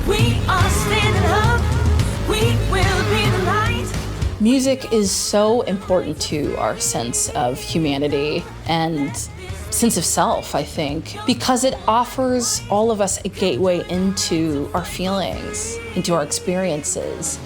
We are standing up. We will be the light. Music is so important to our sense of humanity and sense of self, I think, because it offers all of us a gateway into our feelings, into our experiences.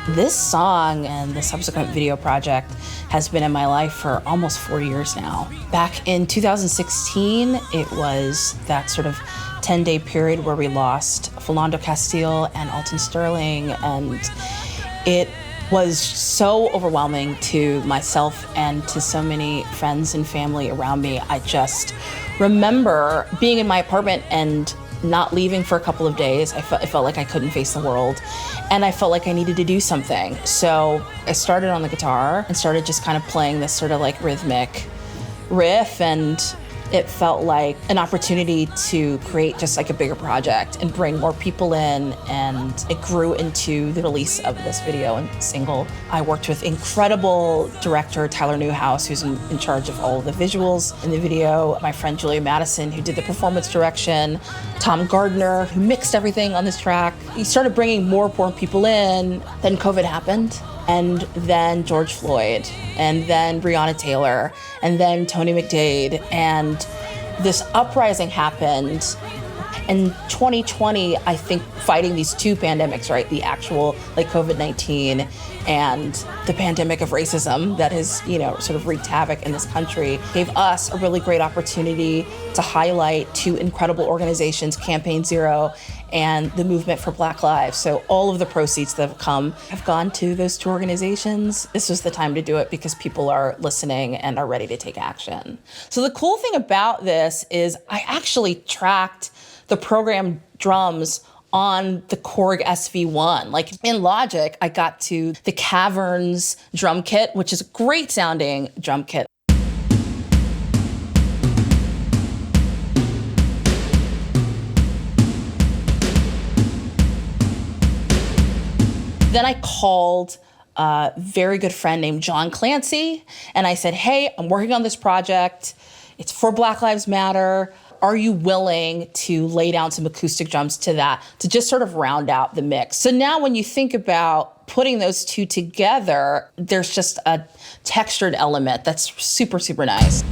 This song and the subsequent video project has been in my life for almost 4 years now. Back in 2016, it was that sort of 10-day period where we lost Philando Castile and Alton Sterling, and it was so overwhelming to myself and to so many friends and family around me. I just remember being in my apartment and not leaving for a couple of days. I felt like I couldn't face the world, and I felt like I needed to do something. So I started on the guitar and started just kind of playing this sort of like rhythmic riff, and it felt like an opportunity to create just like a bigger project and bring more people in, and it grew into the release of this video and single. I worked with incredible director Tyler Newhouse, who's in charge of all of the visuals in the video, my friend Julia Madison, who did the performance direction, Tom Gardner, who mixed everything on this track. He started bringing more people in. Then COVID happened, and then George Floyd, and then Breonna Taylor, and then Tony McDade, and this uprising happened. In 2020, I think fighting these two pandemics, right? The actual like COVID-19 and the pandemic of racism that has, sort of wreaked havoc in this country, gave us a really great opportunity to highlight two incredible organizations, Campaign Zero and the Movement for Black Lives. So all of the proceeds that have gone to those two organizations. This was the time to do it because people are listening and are ready to take action. So the cool thing about this is I actually tracked the program drums on the Korg SV1. Like in Logic, I got to the Caverns drum kit, which is a great sounding drum kit. Then I called a very good friend named John Clancy, and I said, hey, I'm working on this project. It's for Black Lives Matter. Are you willing to lay down some acoustic drums to that, to just sort of round out the mix? So now when you think about putting those two together, there's just a textured element that's super, super nice.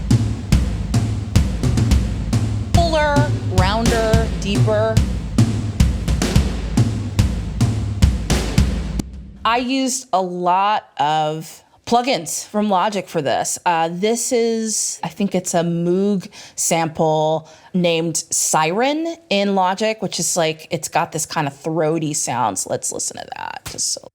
Fuller, rounder, deeper. I used a lot of plugins from Logic for this. This is, I think it's a Moog sample named Siren in Logic, which is like, it's got this kind of throaty sound. So let's listen to that. Just so.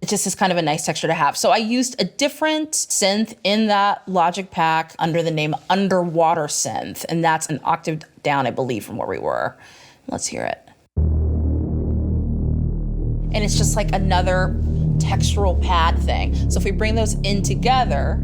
It just is kind of a nice texture to have. So I used a different synth in that Logic pack under the name Underwater Synth, and that's an octave down, I believe, from where we were. Let's hear it. And it's just like another textural pad thing. So if we bring those in together,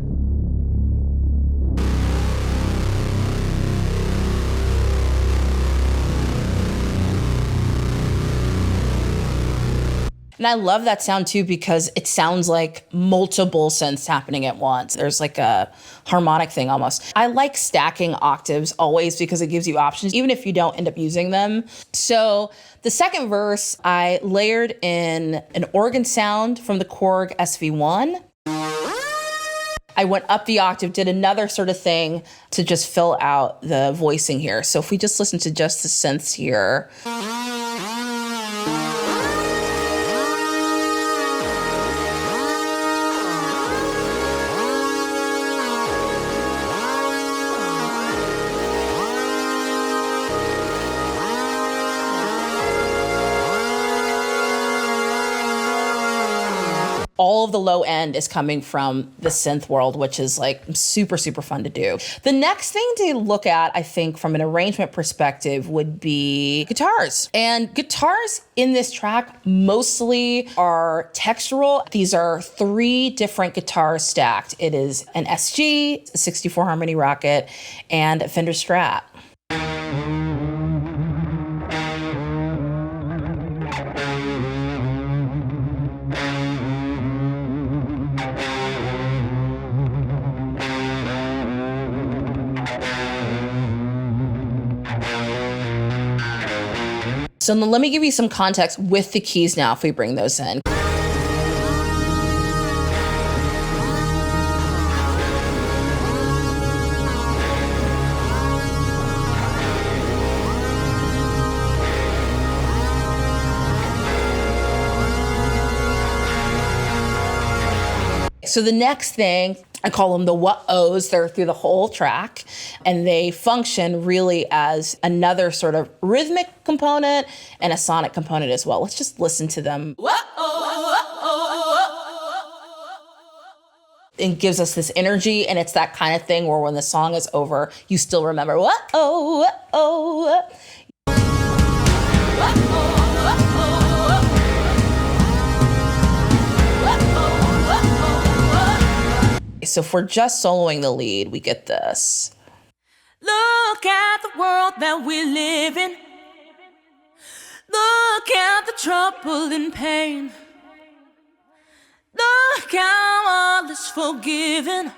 and I love that sound too because it sounds like multiple synths happening at once. There's like a harmonic thing almost. I like stacking octaves always because it gives you options, even if you don't end up using them. So the second verse, I layered in an organ sound from the Korg SV1. I went up the octave, did another sort of thing to just fill out the voicing here. So if we just listen to just the synths here. All of the low end is coming from the synth world, which is like super, super fun to do. The next thing to look at, I think, from an arrangement perspective would be guitars. And guitars in this track mostly are textural. These are 3 different guitars stacked. It is an SG, a 64 Harmony Rocket, and a Fender Strat. So let me give you some context with the keys now if we bring those in. So the next thing, I call them the what-ohs. They're through the whole track, and they function really as another sort of rhythmic component and a sonic component as well. Let's just listen to them. It gives us this energy, and it's that kind of thing where when the song is over, you still remember, what-oh, what-oh. So if we're just soloing the lead, we get this. Look at the world that we live in. Look at the trouble and pain. Look how all is forgiven.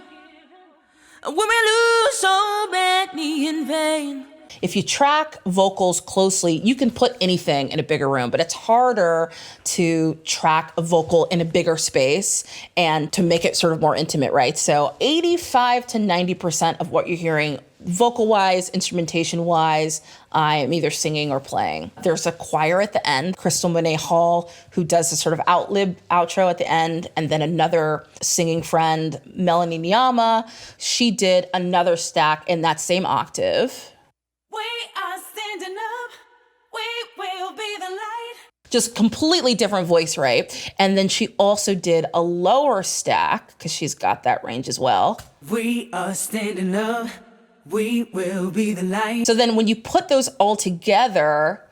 When we lose so many in vain. If you track vocals closely, you can put anything in a bigger room, but it's harder to track a vocal in a bigger space and to make it sort of more intimate, right? So 85 to 90% of what you're hearing vocal-wise, instrumentation-wise, I am either singing or playing. There's a choir at the end, Crystal Monet Hall, who does a sort of outro at the end, and then another singing friend, Melanie Nyama, she did another stack in that same octave. We are standing up, we will be the light. Just completely different voice, right? And then she also did a lower stack, because she's got that range as well. We are standing up, we will be the light. So then when you put those all together,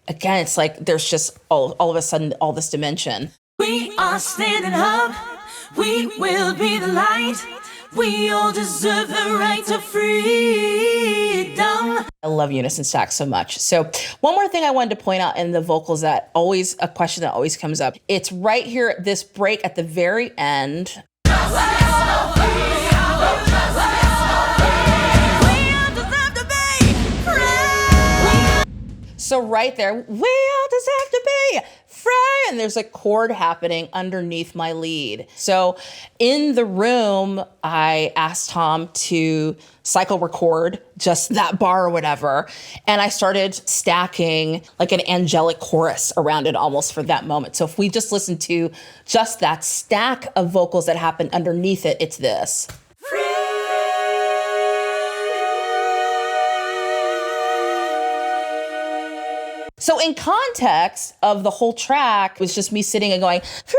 again, it's like there's just all of a sudden all this dimension. We are standing up, we will be the light. We all deserve the right to freedom. I love unison stacks so much. So one more thing I wanted to point out in the vocals that always, a question that always comes up. It's right here at this break at the very end. So right there, we all deserve to be free. And there's a chord happening underneath my lead. So in the room, I asked Tom to cycle record just that bar or whatever. And I started stacking like an angelic chorus around it almost for that moment. So if we just listen to just that stack of vocals that happen underneath it, it's this. So in context of the whole track, it was just me sitting and going, free,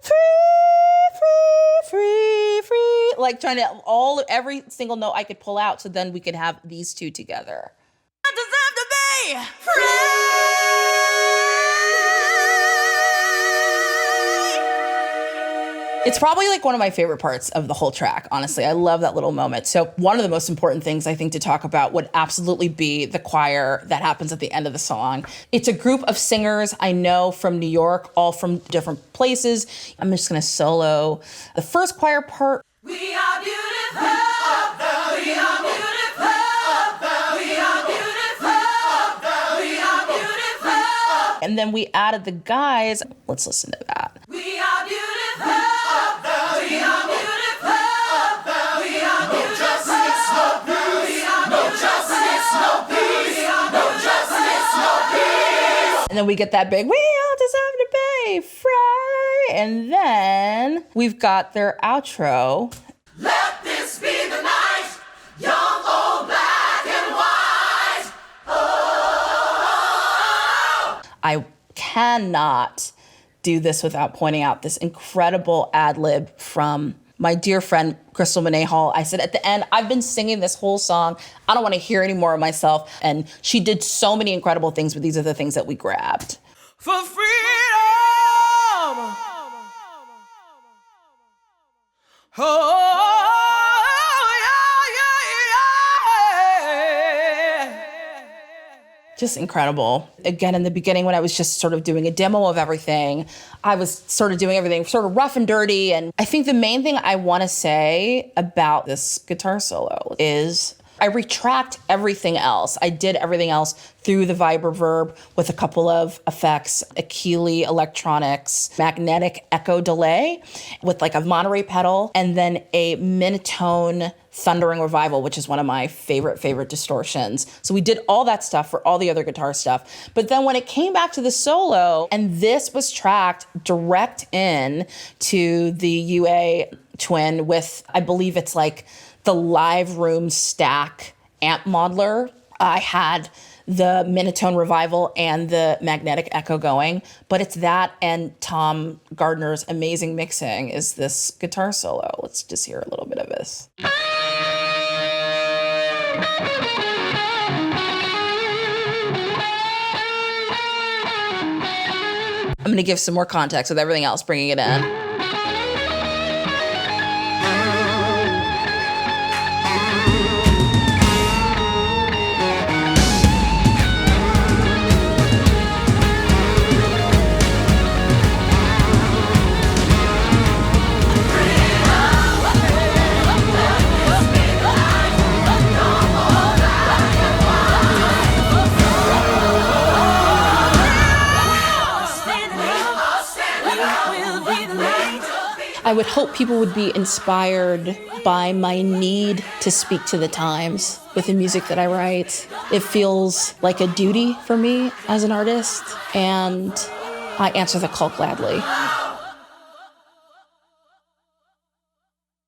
free, free, free, free, like trying to every single note I could pull out so then we could have these two together. I deserve to be free. It's probably like one of my favorite parts of the whole track, honestly. I love that little moment. So one of the most important things I think to talk about would absolutely be the choir that happens at the end of the song. It's a group of singers I know from New York, all from different places. I'm just gonna solo the first choir part. We are beautiful. We are beautiful. We are beautiful. We are beautiful. And then we added the guys. Let's listen to that. We are beautiful. We are beautiful. We are beautiful. No justice, no peace. No justice, no peace. No justice, no peace. And then we get that big, we all deserve to be free. And then we've got their outro. Let this be the night, young, old, black, and white. Oh. I cannot do this without pointing out this incredible ad lib from my dear friend, Crystal Monet Hall. I said at the end, I've been singing this whole song. I don't want to hear any more of myself. And she did so many incredible things, but these are the things that we grabbed. For freedom. Oh, yeah. Just incredible. Again, in the beginning, when I was just sort of doing a demo of everything, I was sort of doing everything sort of rough and dirty. And I think the main thing I want to say about this guitar solo is I retract everything else. I did everything else through the vibroverb with a couple of effects, a Keeley Electronics magnetic echo delay with like a Monterey pedal, and then a Minitone Thundering Revival, which is one of my favorite distortions. So we did all that stuff for all the other guitar stuff. But then when it came back to the solo, and this was tracked direct in to the UA Twin with, I believe it's like the Live Room Stack amp modeler. I had the Minitone Revival and the Magnetic Echo going, but it's that and Tom Gardner's amazing mixing is this guitar solo. Let's just hear a little bit of this. I'm going to give some more context with everything else, bringing it in. I would hope people would be inspired by my need to speak to the times with the music that I write. It feels like a duty for me as an artist, and I answer the call gladly.